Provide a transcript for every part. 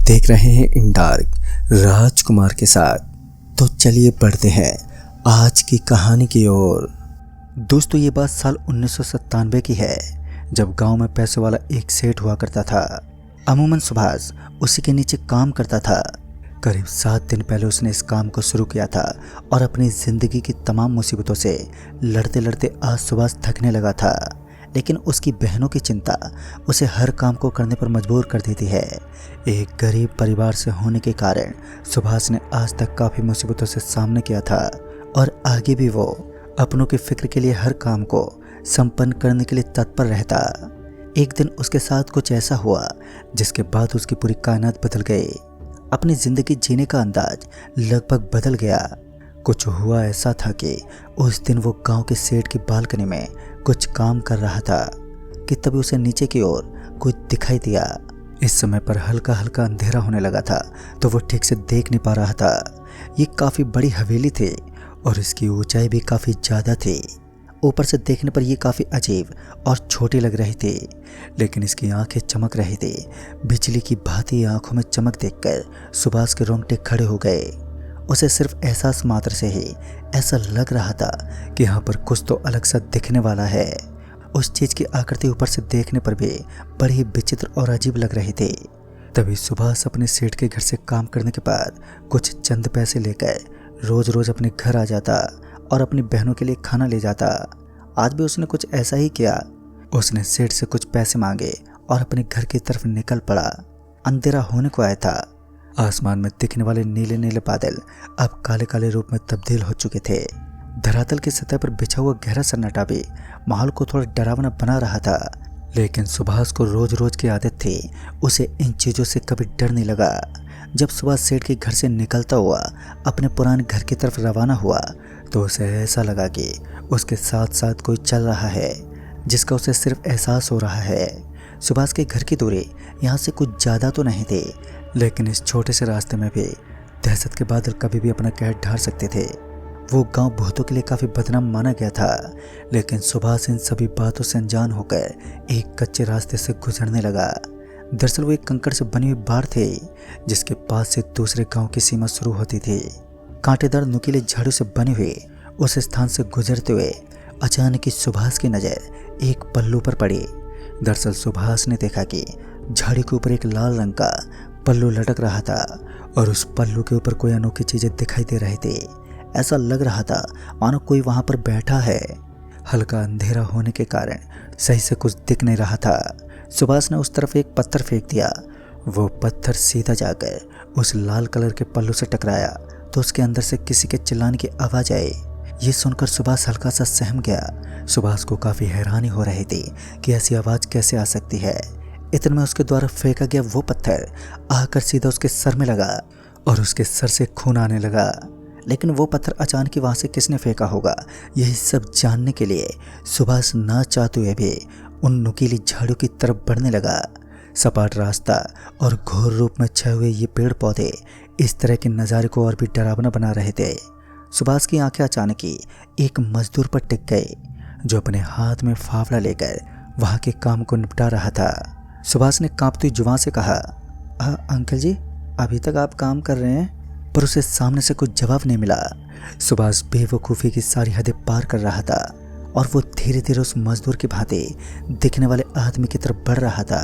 देख रहे हैं इन डार्क राजकुमार के साथ। तो चलिए बढ़ते हैं आज की कहानी की ओर। दोस्तों, ये बात साल 1997 की है, जब गांव में पैसे वाला एक सेठ हुआ करता था। अमूमन सुभाष उसी के नीचे काम करता था। करीब 7 दिन पहले उसने इस काम को शुरू किया था और अपनी ज़िंदगी की तमाम मुसीबतों से लड़ते लड़ते आज सुभाष थकने लगा था। लेकिन उसकी बहनों की चिंता उसे हर काम को करने पर मजबूर कर देती है। एक गरीब परिवार से होने के कारण सुभाष ने आज तक काफ़ी मुसीबतों से सामना किया था और आगे भी वो अपनों की फिक्र के लिए हर काम को संपन्न करने के लिए तत्पर रहता। एक दिन उसके साथ कुछ ऐसा हुआ जिसके बाद उसकी पूरी कायनात बदल गई। अपनी ज़िंदगी जीने का अंदाज लगभग बदल गया। कुछ हुआ ऐसा था कि उस दिन वो गांव के सेठ की बालकनी में कुछ काम कर रहा था कि तभी उसे नीचे की ओर कुछ दिखाई दिया। इस समय पर हल्का हल्का अंधेरा होने लगा था, तो वो ठीक से देख नहीं पा रहा था। ये काफ़ी बड़ी हवेली थी और इसकी ऊंचाई भी काफ़ी ज़्यादा थी। ऊपर से देखने पर यह काफ़ी अजीब और छोटी लग रही थी, लेकिन इसकी आंखें चमक रही थी। बिजली की भांति आंखों में चमक देखकर सुभाष के रोंगटे खड़े हो गए। उसे सिर्फ एहसास मात्र से ही ऐसा लग रहा था कि यहाँ पर कुछ तो अलग सा दिखने वाला है। उस चीज़ की आकृति ऊपर से देखने पर भी बड़ी ही विचित्र और अजीब लग रही थी। तभी सुभाष अपने सेठ के घर से काम करने के बाद कुछ चंद पैसे लेकर रोज़ रोज़ अपने घर आ जाता और अपनी बहनों के लिए खाना ले जाता। आज भी उसने कुछ ऐसा ही किया। उसने सेठ से कुछ पैसे मांगे और अपने घर की तरफ निकल पड़ा। अंधेरा होने को आया था। आसमान में दिखने वाले नीले नीले बादल अब काले काले रूप में तब्दील हो चुके थे। धरातल की सतह पर बिछा हुआ गहरा सन्नाटा भी माहौल को थोड़ा डरावना बना रहा था। लेकिन सुभाष को रोज रोज की आदत थी, उसे इन चीज़ों से कभी डर नहीं लगा। जब सुभाष सेठ के घर से निकलता हुआ अपने पुराने घर की तरफ रवाना हुआ तो उसे ऐसा लगा कि उसके साथ साथ कोई चल रहा है, जिसका उसे सिर्फ एहसास हो रहा है। सुभाष के घर की दूरी यहाँ से कुछ ज़्यादा तो नहीं थी, लेकिन इस छोटे से रास्ते में भी दहशत के बादल कभी भी अपना कहर ढार सकते थे। वो गांव भूतों के लिए काफ़ी बदनाम माना गया था, लेकिन सुभाष इन सभी बातों से अनजान होकर एक कच्चे रास्ते से गुजरने लगा। दरअसल वो एक कंकड़ से बनी हुई बाड़ थी, जिसके पास से दूसरे गांव की सीमा शुरू होती थी। कांटेदार नुकीले झाड़ू से बने हुए उस स्थान से गुजरते हुए अचानक ही सुभाष की नज़र एक पल्लू पर पड़ी। दरअसल सुभाष ने देखा कि झाड़ी के ऊपर एक लाल रंग का पल्लू लटक रहा था और उस पल्लू के ऊपर कोई अनोखी चीज़ें दिखाई दे रही थी। ऐसा लग रहा था मानो कोई वहाँ पर बैठा है। हल्का अंधेरा होने के कारण सही से कुछ दिख नहीं रहा था। सुभाष ने उस तरफ एक पत्थर फेंक दिया। वो पत्थर सीधा जाकर उस लाल कलर के पल्लू से टकराया तो उसके अंदर से किसी के चिल्लाने की आवाज़ आई। ये सुनकर सुभाष हल्का सा सहम गया। सुभाष को काफ़ी हैरानी हो रही थी कि ऐसी आवाज़ कैसे आ सकती है। इतने में उसके द्वारा फेंका गया वो पत्थर आकर सीधा उसके सर में लगा और उसके सर से खून आने लगा। लेकिन वो पत्थर अचानक ही वहाँ से किसने फेंका होगा, यही सब जानने के लिए सुभाष ना चाहते हुए भी उन नुकीली झाड़ियों की तरफ बढ़ने लगा। सपाट रास्ता और घोर रूप में छाए हुए ये पेड़ पौधे इस तरह के नज़ारे को और भी डरावना बना रहे थे। सुभाष की आंखें अचानक ही एक मजदूर पर टिक गई, जो अपने हाथ में फावड़ा लेकर वहाँ के काम को निपटा रहा था। सुभाष ने कांपती जुबान से कहा, अंकल जी, अभी तक आप काम कर रहे हैं? पर उसे सामने से कुछ जवाब नहीं मिला। सुभाष बेवकूफ़ी की सारी हदें पार कर रहा था और वो धीरे धीरे उस मजदूर की भांति दिखने वाले आदमी की तरफ बढ़ रहा था।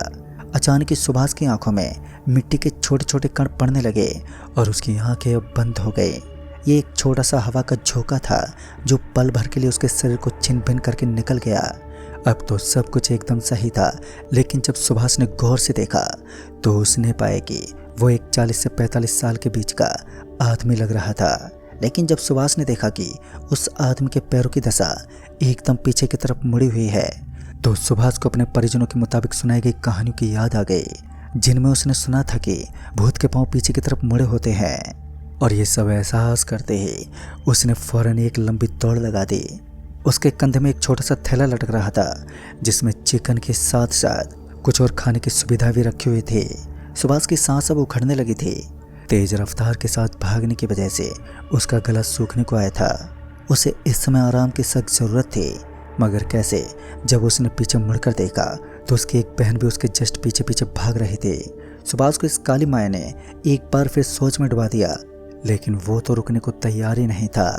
अचानक ही सुभाष की आंखों में मिट्टी के छोटे छोटे कण पड़ने लगे और उसकी आंखें अब बंद हो गई। ये एक छोटा सा हवा का झोंका था जो पल भर के लिए उसके शरीर को छिन भिन करके निकल गया। अब तो सब कुछ एकदम सही था, लेकिन जब सुभाष ने गौर से देखा तो उसने पाया कि वो एक 40 से 45 साल के बीच का आदमी लग रहा था। लेकिन जब सुभाष ने देखा कि उस आदमी के पैरों की दशा एकदम पीछे की तरफ मुड़ी हुई है, तो सुभाष को अपने परिजनों के मुताबिक सुनाई गई कहानियों की याद आ गई, जिनमें उसने सुना था कि भूत के पांव पीछे की तरफ मुड़े होते हैं। और ये सब एहसास करते ही उसने फौरन एक लंबी दौड़ लगा दी। उसके कंधे में एक छोटा सा थैला लटक रहा था, जिसमें चिकन के साथ साथ कुछ और खाने की सुविधा भी रखी हुई थी। सुभाष की सांस अब उखड़ने लगी थी। तेज रफ्तार के साथ भागने की वजह से उसका गला सूखने को आया था। उसे इस समय आराम की सख्त ज़रूरत थी, मगर कैसे? जब उसने पीछे मुड़कर देखा तो उसकी एक बहन भी उसके जस्ट पीछे पीछे भाग रही थी। सुभाष को इस काली माया ने एक बार फिर सोच में डुबा दिया, लेकिन वो तो रुकने को तैयार ही नहीं था।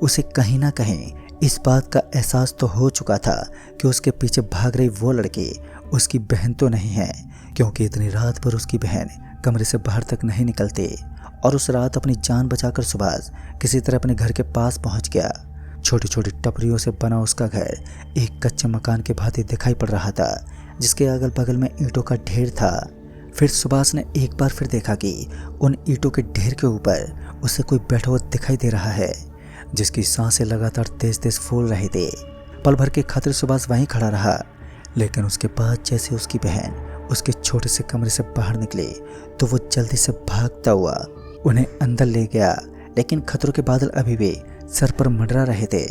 उसे कहीं ना कहीं इस बात का एहसास तो हो चुका था कि उसके पीछे भाग रही वो लड़की उसकी बहन तो नहीं है, क्योंकि इतनी रात भर उसकी बहन कमरे से बाहर तक नहीं निकलती। और उस रात अपनी जान बचाकर सुभाष किसी तरह अपने घर के पास पहुंच गया। छोटी छोटी टपरियों से बना उसका घर एक कच्चे मकान के भांति दिखाई पड़ रहा था, जिसके अगल बगल में ईंटों का ढेर था। फिर सुभाष ने एक बार फिर देखा कि उन ईंटों के ढेर के ऊपर उसे कोई बैठा हुआ दिखाई दे रहा है, जिसकी सांसें लगातार तेज तेज फूल रही थी। पल भर के खातिर सुभाष वहीं खड़ा रहा, लेकिन उसके बाद जैसे उसकी बहन उसके छोटे से कमरे से बाहर निकली तो वो जल्दी से भागता हुआ उन्हें अंदर ले गया। लेकिन खतरों के बादल अभी भी सर पर मंडरा रहे थे।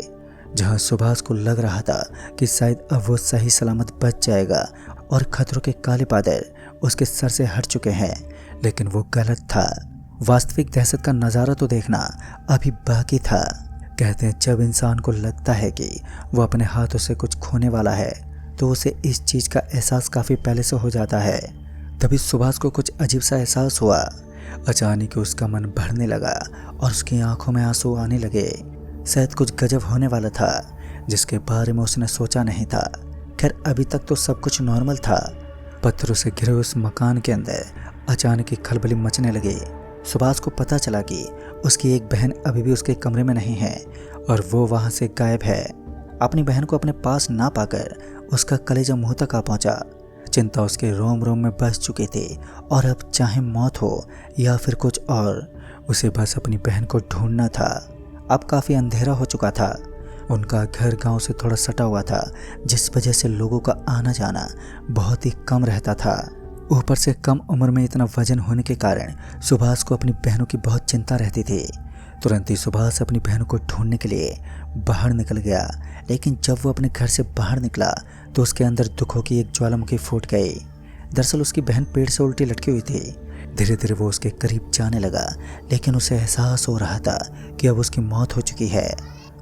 जहां सुभाष को लग रहा था कि शायद अब वो सही सलामत बच जाएगा और खतरों के काले बादल उसके सर से हट चुके हैं, लेकिन वो गलत था। वास्तविक दहशत का नज़ारा तो देखना अभी बाकी था। कहते हैं जब इंसान को लगता है कि वो अपने हाथों से कुछ खोने वाला है तो उसे इस चीज़ का एहसास काफ़ी पहले से हो जाता है। तभी सुभाष को कुछ अजीब सा एहसास हुआ। अचानक उसका मन भरने लगा और उसकी आंखों में आंसू आने लगे। शायद कुछ गजब होने वाला था जिसके बारे में उसने सोचा नहीं था। खैर अभी तक तो सब कुछ नॉर्मल था। पत्थरों से घिरे उस मकान के अंदर अचानक ही खलबली मचने लगी। सुभाष को पता चला कि उसकी एक बहन अभी भी उसके कमरे में नहीं है और वो वहां से गायब है। अपनी बहन को अपने पास ना पाकर उसका कलेजा मुंह तक आ पहुंचा। चिंता उसके रोम रोम में बस चुकी थी और अब चाहे मौत हो या फिर कुछ और, उसे बस अपनी बहन को ढूंढना था। अब काफ़ी अंधेरा हो चुका था। उनका घर गांव से थोड़ा सटा हुआ था, जिस वजह से लोगों का आना जाना बहुत ही कम रहता था। ऊपर से कम उम्र में इतना वजन होने के कारण सुभाष को अपनी बहनों की बहुत चिंता रहती थी। तुरंत ही सुभाष अपनी बहन को ढूंढने के लिए बाहर निकल गया, लेकिन जब वो अपने घर से बाहर निकला तो उसके अंदर दुखों की एक ज्वालामुखी फूट गई। दरअसल उसकी बहन पेड़ से उल्टी लटकी हुई थी। धीरे धीरे वो उसके करीब जाने लगा, लेकिन उसे एहसास हो रहा था कि अब उसकी मौत हो चुकी है।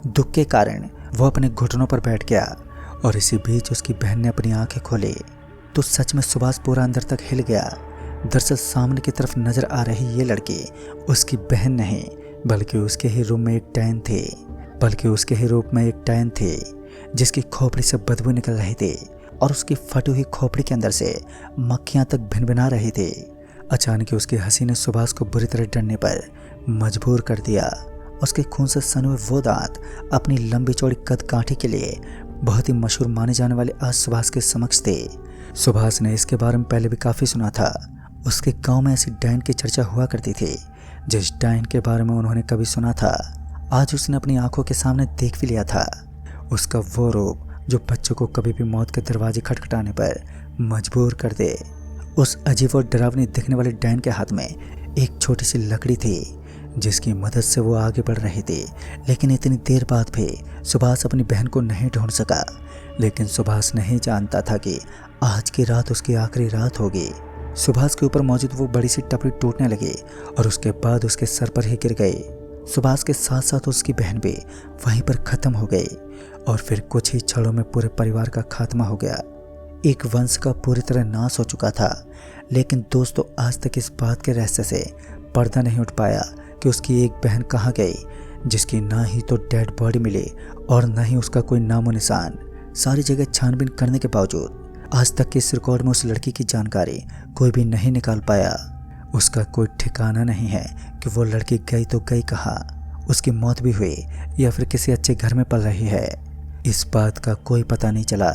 दुख के कारण वो अपने घुटनों पर बैठ गया और इसी बीच उसकी बहन ने अपनी आंखें खोली तो सच में सुभाष पूरा अंदर तक हिल गया। दरअसल सामने की तरफ नजर आ रही ये लड़की उसकी बहन नहीं, बल्कि उसके ही रूप में एक टैन थी जिसकी खोपड़ी से बदबू निकल रही थी और उसकी फटी हुई खोपड़ी के अंदर से मक्खियां तक भिनभिना रही थी। अचानक उसकी हंसी ने सुभाष को बुरी तरह डरने पर मजबूर कर दिया। उसके खून से सने हुए वो दांत अपनी लंबी चौड़ी कद काठी के लिए बहुत ही मशहूर माने जाने वाले आज सुभाष के समक्ष थे। सुभाष ने इसके बारे में पहले भी काफ़ी सुना था। उसके गांव में ऐसी डायन की चर्चा हुआ करती थी। जिस डायन के बारे में उन्होंने कभी सुना था, आज उसने अपनी आंखों के सामने देख भी लिया था। उसका वो रूप जो बच्चों को कभी भी मौत के दरवाजे खटखटाने पर मजबूर कर दे। उस अजीब और डरावनी दिखने वाले डायन के हाथ में एक छोटी सी लकड़ी थी जिसकी मदद से वो आगे बढ़ रही थी। लेकिन इतनी देर बाद भी सुभाष अपनी बहन को नहीं ढूंढ सका। लेकिन सुभाष नहीं जानता था कि आज की रात उसकी आखिरी रात होगी। सुभाष के ऊपर मौजूद वो बड़ी सी टपरी टूटने लगी और उसके बाद उसके सर पर ही गिर गई। सुभाष के साथ साथ उसकी बहन भी वहीं पर खत्म हो गई और फिर कुछ ही क्षणों में पूरे परिवार का खात्मा हो गया। एक वंश का पूरी तरह नाश हो चुका था। लेकिन दोस्तों, आज तक इस बात के रहस्य से पर्दा नहीं उठ पाया कि उसकी एक बहन कहाँ गई, जिसकी ना ही तो डेड बॉडी मिली और ना ही उसका कोई नामो निशान। सारी जगह छानबीन करने के बावजूद आज तक के इस रिकॉर्ड में उस लड़की की जानकारी कोई भी नहीं निकाल पाया। उसका कोई ठिकाना नहीं है कि वो लड़की गई तो गई कहाँ, उसकी मौत भी हुई या फिर किसी अच्छे घर में पल रही है, इस बात का कोई पता नहीं चला।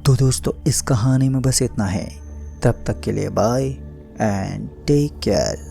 तो दोस्तों, इस कहानी में बस इतना है। तब तक के लिए बाय एंड टेक केयर।